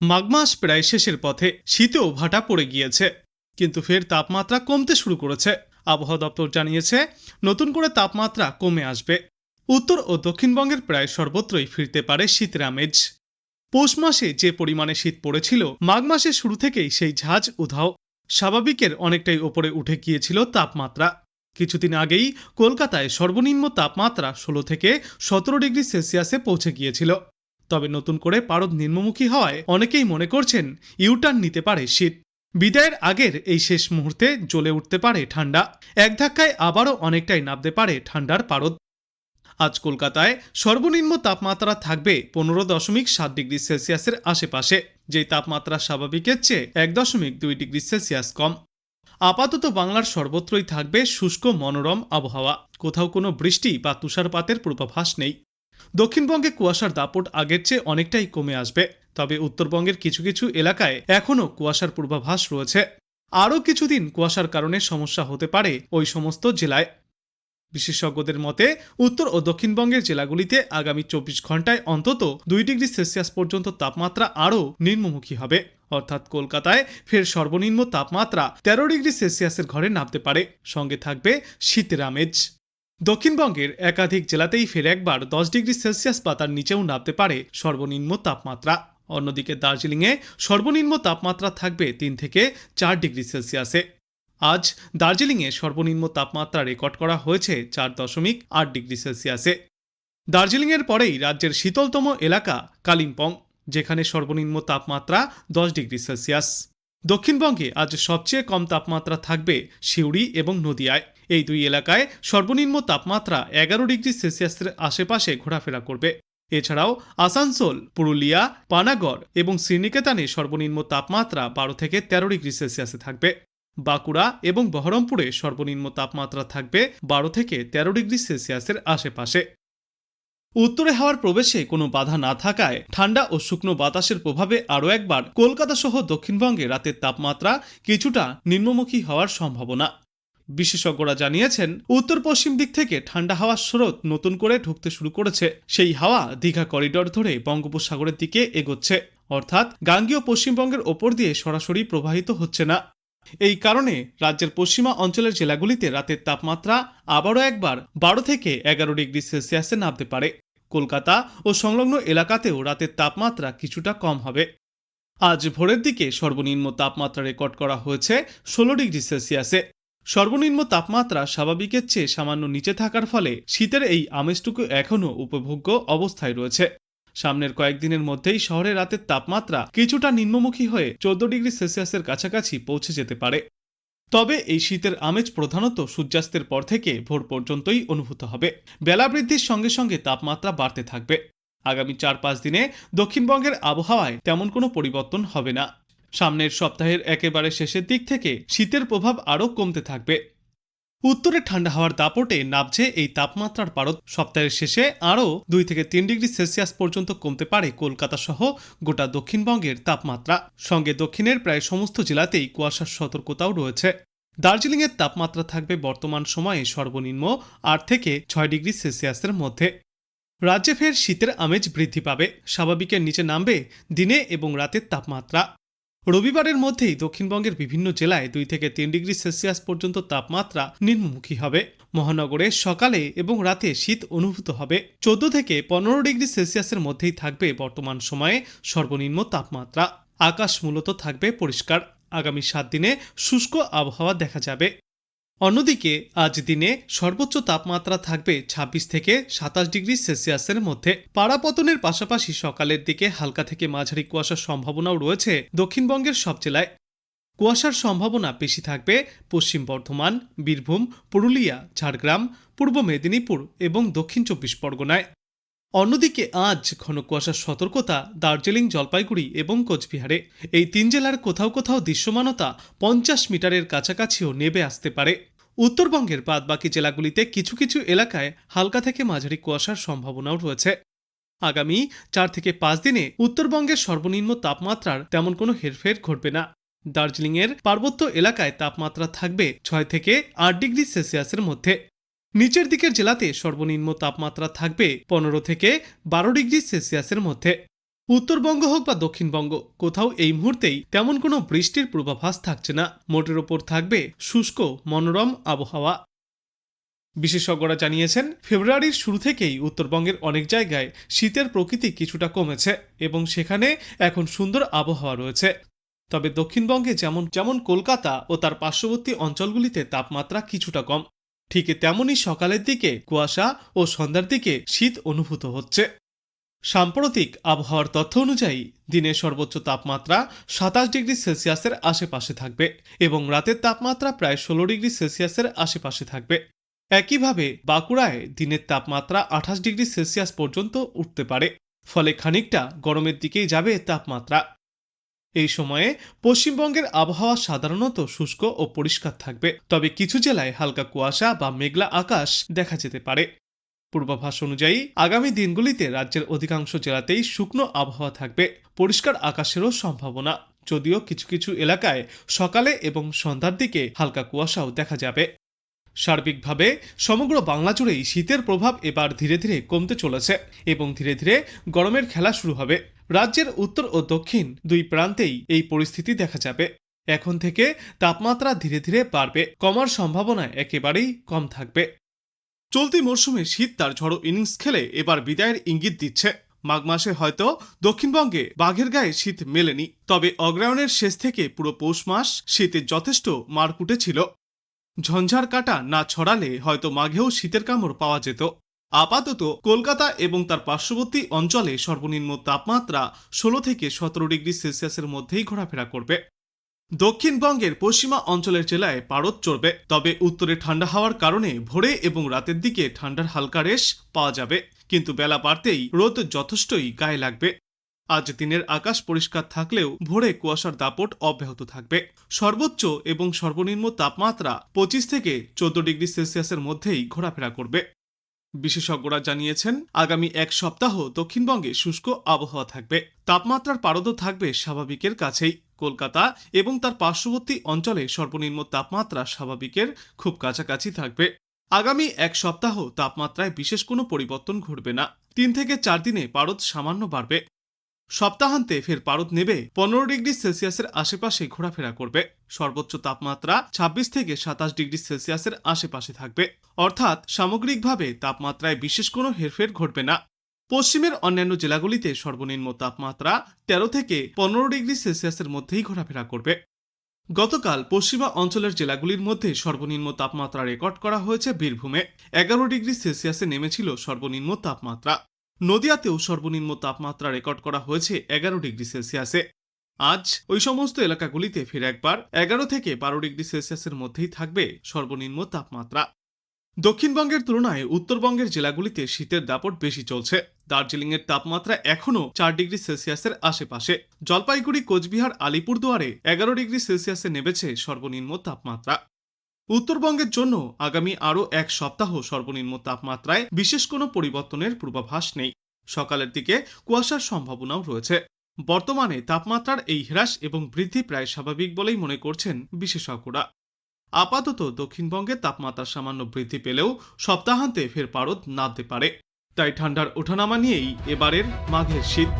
মাঘ মাস প্রায় শেষের পথে, শীতেও ভাটা পড়ে গিয়েছে, কিন্তু ফের তাপমাত্রা কমতে শুরু করেছে। আবহাওয়া দপ্তর জানিয়েছে নতুন করে তাপমাত্রা কমে আসবে। উত্তর ও দক্ষিণবঙ্গের প্রায় সর্বত্রই ফিরতে পারে শীতের আমেজ। পৌষ মাসে যে পরিমাণে শীত পড়েছিল, মাঘ মাসের শুরু থেকেই সেই ঝাঁজ উধাও। স্বাভাবিকের অনেকটাই ওপরে উঠে গিয়েছিল তাপমাত্রা। কিছুদিন আগেই কলকাতায় সর্বনিম্ন তাপমাত্রা 16 থেকে 17 ডিগ্রি সেলসিয়াসে পৌঁছে গিয়েছিল। তবে নতুন করে পারদ নিম্নমুখী হওয়ায় অনেকেই মনে করছেন ইউটার্ন নিতে পারে শীত। বিদায়ের আগের এই শেষ মুহূর্তে জ্বলে উঠতে পারে ঠান্ডা। এক ধাক্কায় আবারও অনেকটাই নামতে পারে ঠান্ডার পারদ। আজ কলকাতায় সর্বনিম্ন তাপমাত্রা থাকবে 15.7 ডিগ্রি সেলসিয়াসের আশেপাশে, যেই তাপমাত্রা স্বাভাবিকের চেয়ে 1.2 ডিগ্রি সেলসিয়াস কম। আপাতত বাংলার সর্বত্রই থাকবে শুষ্ক মনোরম আবহাওয়া। কোথাও কোনো বৃষ্টি বা তুষারপাতের পূর্বাভাস নেই। দক্ষিণবঙ্গে কুয়াশার দাপট আগের চেয়ে অনেকটাই কমে আসবে, তবে উত্তরবঙ্গের কিছু কিছু এলাকায় এখনও কুয়াশার পূর্বাভাস রয়েছে। আরও কিছুদিন কুয়াশার কারণে সমস্যা হতে পারে ওই সমস্ত জেলায়। বিশেষজ্ঞদের মতে উত্তর ও দক্ষিণবঙ্গের জেলাগুলিতে আগামী 24 ঘন্টায় অন্তত 2 ডিগ্রি সেলসিয়াস পর্যন্ত তাপমাত্রা আরও নিম্নমুখী হবে। অর্থাৎ কলকাতায় ফের সর্বনিম্ন তাপমাত্রা 13 ডিগ্রি সেলসিয়াসের ঘরে নামতে পারে, সঙ্গে থাকবে শীতের আমেজ। দক্ষিণবঙ্গের একাধিক জেলাতেই ফের একবার 10 ডিগ্রি সেলসিয়াস বা তার নিচেও নামতে পারে সর্বনিম্ন তাপমাত্রা। অন্যদিকে দার্জিলিংয়ে সর্বনিম্ন তাপমাত্রা থাকবে 3 থেকে 4 ডিগ্রি সেলসিয়াসে। আজ দার্জিলিংয়ে সর্বনিম্ন তাপমাত্রা রেকর্ড করা হয়েছে 4.8 ডিগ্রি সেলসিয়াসে। দার্জিলিংয়ের পরেই রাজ্যের শীতলতম এলাকা কালিম্পং, যেখানে সর্বনিম্ন তাপমাত্রা 10 ডিগ্রি সেলসিয়াস। দক্ষিণবঙ্গে আজ সবচেয়ে কম তাপমাত্রা থাকবে সিউড়ি এবং নদিয়ায়। এই দুই এলাকায় সর্বনিম্ন তাপমাত্রা 11 ডিগ্রি সেলসিয়াসের আশেপাশে ঘোরাফেরা করবে। এছাড়াও আসানসোল, পুরুলিয়া, পানাগড় এবং শ্রীনিকেতনে সর্বনিম্ন তাপমাত্রা 12 থেকে 13 ডিগ্রি সেলসিয়াসে থাকবে। বাঁকুড়া এবং বহরমপুরে সর্বনিম্ন তাপমাত্রা থাকবে 12 থেকে 13 ডিগ্রি সেলসিয়াসের আশেপাশে। উত্তরে হাওয়ার প্রবেশে কোনো বাধা না থাকায় ঠান্ডা ও শুকনো বাতাসের প্রভাবে আরও একবার কলকাতা সহ দক্ষিণবঙ্গে রাতের তাপমাত্রা কিছুটা নিম্নমুখী হওয়ার সম্ভাবনা। বিশেষজ্ঞরা জানিয়েছেন উত্তর পশ্চিম দিক থেকে ঠান্ডা হাওয়ার স্রোত নতুন করে ঢুকতে শুরু করেছে। সেই হাওয়া দীঘা করিডর ধরে বঙ্গোপসাগরের দিকে এগোচ্ছে, অর্থাৎ গাঙ্গেয় পশ্চিমবঙ্গের ওপর দিয়ে সরাসরি প্রবাহিত হচ্ছে না। এই কারণে রাজ্যের পশ্চিমা অঞ্চলের জেলাগুলিতে রাতের তাপমাত্রা আবারও একবার 12 থেকে 11 ডিগ্রি সেলসিয়াসে নামতে পারে। কলকাতা ও সংলগ্ন এলাকাতেও রাতের তাপমাত্রা কিছুটা কম হবে। আজ ভোরের দিকে সর্বনিম্ন তাপমাত্রা রেকর্ড করা হয়েছে 16 ডিগ্রি সেলসিয়াসে। সর্বনিম্ন তাপমাত্রা স্বাভাবিকের চেয়ে সামান্য নিচে থাকার ফলে শীতের এই আমেজটুকু এখনও উপভোগ্য অবস্থায় রয়েছে। সামনের কয়েকদিনের মধ্যেই শহরে রাতের তাপমাত্রা কিছুটা নিম্নমুখী হয়ে 14 ডিগ্রি সেলসিয়াসের কাছাকাছি পৌঁছে যেতে পারে। তবে এই শীতের আমেজ প্রধানত সূর্যাস্তের পর থেকে ভোর পর্যন্তই অনুভূত হবে। বেলা বৃদ্ধির সঙ্গে সঙ্গে তাপমাত্রা বাড়তে থাকবে। আগামী 4-5 দিনে দক্ষিণবঙ্গের আবহাওয়ায় তেমন কোনো পরিবর্তন হবে না। সামনের সপ্তাহের একেবারে শেষের দিক থেকে শীতের প্রভাব আরও কমতে থাকবে। উত্তরে ঠান্ডা হওয়ার দাপটে নামছে এই তাপমাত্রার পারদ। সপ্তাহের শেষে আরও 2 থেকে 3 ডিগ্রি সেলসিয়াস পর্যন্ত কমতে পারে কলকাতা সহ গোটা দক্ষিণবঙ্গের তাপমাত্রা। সঙ্গে দক্ষিণের প্রায় সমস্ত জেলাতেই কুয়াশার সতর্কতাও রয়েছে। দার্জিলিংয়ের তাপমাত্রা থাকবে বর্তমান সময়ে সর্বনিম্ন 8 থেকে 6 ডিগ্রি সেলসিয়াসের মধ্যে। রাজ্যে ফের শীতের আমেজ বৃদ্ধি পাবে। স্বাভাবিকের নিচে নামবে দিনে এবং রাতের তাপমাত্রা। রবিবারের মধ্যেই দক্ষিণবঙ্গের বিভিন্ন জেলায় 2 থেকে 3 ডিগ্রি সেলসিয়াস পর্যন্ত তাপমাত্রা নিম্নমুখী হবে। মহানগরে সকালে এবং রাতে শীত অনুভূত হবে। 14 থেকে 15 ডিগ্রি সেলসিয়াসের মধ্যেই থাকবে বর্তমান সময়ে সর্বনিম্ন তাপমাত্রা। আকাশ মূলত থাকবে পরিষ্কার। আগামী 7 দিনে শুষ্ক আবহাওয়া দেখা যাবে। অন্যদিকে আজ দিনে সর্বোচ্চ তাপমাত্রা থাকবে 26 থেকে 27 ডিগ্রি সেলসিয়াসের মধ্যে। পাড়াপতনের পাশাপাশি সকালের দিকে হালকা থেকে মাঝারি কুয়াশার সম্ভাবনাও রয়েছে দক্ষিণবঙ্গের সব জেলায়। কুয়াশার সম্ভাবনা বেশি থাকবে পশ্চিম বর্ধমান, বীরভূম, পুরুলিয়া, ঝাড়গ্রাম, পূর্ব মেদিনীপুর এবং দক্ষিণ 24 পরগনায়। অন্যদিকে আজ ঘন কুয়াশার সতর্কতা দার্জিলিং, জলপাইগুড়ি এবং কোচবিহারে। এই 3 জেলার কোথাও কোথাও দৃশ্যমানতা 50 মিটারের কাছাকাছিও নেমে আসতে পারে। উত্তরবঙ্গের বাদবাকি জেলাগুলিতে কিছু কিছু এলাকায় হালকা থেকে মাঝারি কুয়াশার সম্ভাবনাও রয়েছে। আগামী 4 থেকে 5 দিনে উত্তরবঙ্গের সর্বনিম্ন তাপমাত্রার তেমন কোনো হেরফের ঘটবে না। দার্জিলিংয়ের পার্বত্য এলাকায় তাপমাত্রা থাকবে 6 থেকে 8 ডিগ্রি সেলসিয়াসের মধ্যে। নিচের দিকের জেলাতে সর্বনিম্ন তাপমাত্রা থাকবে 15 থেকে 12 ডিগ্রি সেলসিয়াসের মধ্যে। উত্তরবঙ্গ হোক বা দক্ষিণবঙ্গ, কোথাও এই মুহূর্তেই তেমন কোনো বৃষ্টির পূর্বাভাস থাকছে না। মোটের ওপর থাকবে শুষ্ক মনোরম আবহাওয়া। বিশেষজ্ঞরা জানিয়েছেন, ফেব্রুয়ারির শুরু থেকেই উত্তরবঙ্গের অনেক জায়গায় শীতের প্রকৃতি কিছুটা কমেছে এবং সেখানে এখন সুন্দর আবহাওয়া রয়েছে। তবে দক্ষিণবঙ্গে যেমন যেমন কলকাতা ও তার পার্শ্ববর্তী অঞ্চলগুলিতে তাপমাত্রা কিছুটা কম, ঠিক তেমনই সকালের দিকে কুয়াশা ও সন্ধ্যার দিকে শীত অনুভূত হচ্ছে। সাম্প্রতিক আবহাওয়ার তথ্য অনুযায়ী দিনের সর্বোচ্চ তাপমাত্রা 27 ডিগ্রি সেলসিয়াসের আশেপাশে থাকবে এবং রাতের তাপমাত্রা প্রায় 16 ডিগ্রি সেলসিয়াসের আশেপাশে থাকবে। একইভাবে বাঁকুড়ায় দিনের তাপমাত্রা 28 ডিগ্রি সেলসিয়াস পর্যন্ত উঠতে পারে, ফলে খানিকটা গরমের দিকেই যাবে তাপমাত্রা। এই সময়ে পশ্চিমবঙ্গের আবহাওয়া সাধারণত শুষ্ক ও পরিষ্কার থাকবে, তবে কিছু জেলায় হালকা কুয়াশা বা মেঘলা আকাশ দেখা যেতে পারে। পূর্বাভাস অনুযায়ী আগামী দিনগুলিতে রাজ্যের অধিকাংশ জেলাতেই শুকনো আবহাওয়া থাকবে, পরিষ্কার আকাশেরও সম্ভাবনা, যদিও কিছু কিছু এলাকায় সকালে এবং সন্ধ্যার দিকে হালকা কুয়াশাও দেখা যাবে। সার্বিকভাবে সমগ্র বাংলা জুড়েই শীতের প্রভাব এবার ধীরে ধীরে কমতে চলেছে এবং ধীরে ধীরে গরমের খেলা শুরু হবে। রাজ্যের উত্তর ও দক্ষিণ দুই প্রান্তেই এই পরিস্থিতি দেখা যাবে। এখন থেকে তাপমাত্রা ধীরে ধীরে বাড়বে, কমার সম্ভাবনা একেবারেই কম থাকবে। চলতি মরশুমে শীত তার ঝড়ো ইনিংস খেলে এবার বিদায়ের ইঙ্গিত দিচ্ছে। মাঘ মাসে হয়তো দক্ষিণবঙ্গে বাঘের গায়ে শীত মেলেনি, তবে অগ্রহায়ণের শেষ থেকে পুরো পৌষ মাস শীতে যথেষ্ট মারকুটে ছিল। ঝঞ্ঝার কাঁটা না ছড়ালে হয়তো মাঘেও শীতের কামড় পাওয়া যেত। আপাতত কলকাতা এবং তার পার্শ্ববর্তী অঞ্চলে সর্বনিম্ন তাপমাত্রা 16 থেকে 17 ডিগ্রি সেলসিয়াসের মধ্যেই ঘোরাফেরা করবে। দক্ষিণবঙ্গের পশ্চিমা অঞ্চলের জেলায় পারদ চড়বে, তবে উত্তরে ঠান্ডা হওয়ার কারণে ভোরে এবং রাতের দিকে ঠান্ডার হালকা রেশ পাওয়া যাবে, কিন্তু বেলা বাড়তেই রোদ যথেষ্টই গায়ে লাগবে। আজ দিনের আকাশ পরিষ্কার থাকলেও ভোরে কুয়াশার দাপট অব্যাহত থাকবে। সর্বোচ্চ এবং সর্বনিম্ন তাপমাত্রা 25 থেকে 14 ডিগ্রি সেলসিয়াসের মধ্যেই ঘোরাফেরা করবে। বিশেষজ্ঞরা জানিয়েছেন, আগামী এক সপ্তাহ দক্ষিণবঙ্গে শুষ্ক আবহাওয়া থাকবে, তাপমাত্রার পারদও থাকবে স্বাভাবিকের কাছেই। কলকাতা এবং তার পার্শ্ববর্তী অঞ্চলে সর্বনিম্ন তাপমাত্রা স্বাভাবিকের খুব কাছাকাছি থাকবে। আগামী এক সপ্তাহ তাপমাত্রায় বিশেষ কোনো পরিবর্তন ঘটবে না। 3 থেকে 4 দিনে পারদ সামান্য বাড়বে। সপ্তাহান্তে ফের পারদ নেবে 15 ডিগ্রি সেলসিয়াসের আশেপাশে ঘোরাফেরা করবে। সর্বোচ্চ তাপমাত্রা 26 থেকে 27 ডিগ্রি সেলসিয়াসের আশেপাশে থাকবে, অর্থাৎ সামগ্রিকভাবে তাপমাত্রায় বিশেষ কোনো হেরফের ঘটবে না। পশ্চিমের অন্যান্য জেলাগুলিতে সর্বনিম্ন তাপমাত্রা 13 থেকে 15 ডিগ্রি সেলসিয়াসের মধ্যেই ঘোরাফেরা করবে। গতকাল পশ্চিমা অঞ্চলের জেলাগুলির মধ্যে সর্বনিম্ন তাপমাত্রা রেকর্ড করা হয়েছে বীরভূমে। 11 ডিগ্রি সেলসিয়াসে নেমেছিল সর্বনিম্ন তাপমাত্রা। নদিয়াতেও সর্বনিম্ন তাপমাত্রা রেকর্ড করা হয়েছে 11 ডিগ্রি সেলসিয়াসে। আজ ওই সমস্ত এলাকাগুলিতে ফের একবার 11 থেকে 12 ডিগ্রি সেলসিয়াসের মধ্যেই থাকবে সর্বনিম্ন তাপমাত্রা। দক্ষিণবঙ্গের তুলনায় উত্তরবঙ্গের জেলাগুলিতে শীতের দাপট বেশি চলছে। দার্জিলিংয়ের তাপমাত্রা এখনও 4 ডিগ্রি সেলসিয়াসের আশেপাশে। জলপাইগুড়ি, কোচবিহার, আলিপুরদুয়ারে 11 ডিগ্রি সেলসিয়াসে নেমেছে সর্বনিম্ন তাপমাত্রা। উত্তরবঙ্গের জন্য আগামী আরও এক সপ্তাহ সর্বনিম্ন তাপমাত্রায় বিশেষ কোনো পরিবর্তনের পূর্বাভাস নেই। সকালের দিকে কুয়াশার সম্ভাবনাও রয়েছে। বর্তমানে তাপমাত্রার এই হ্রাস এবং বৃদ্ধি প্রায় স্বাভাবিক বলেই মনে করছেন বিশেষজ্ঞরা। আপাতত দক্ষিণবঙ্গে তাপমাত্রা সামান্য বৃদ্ধি পেলেও সপ্তাহান্তে ফের পারদ নামতে পারে, তাই ঠান্ডার ওঠানামা নিয়েই এবারের মাঘের শীত।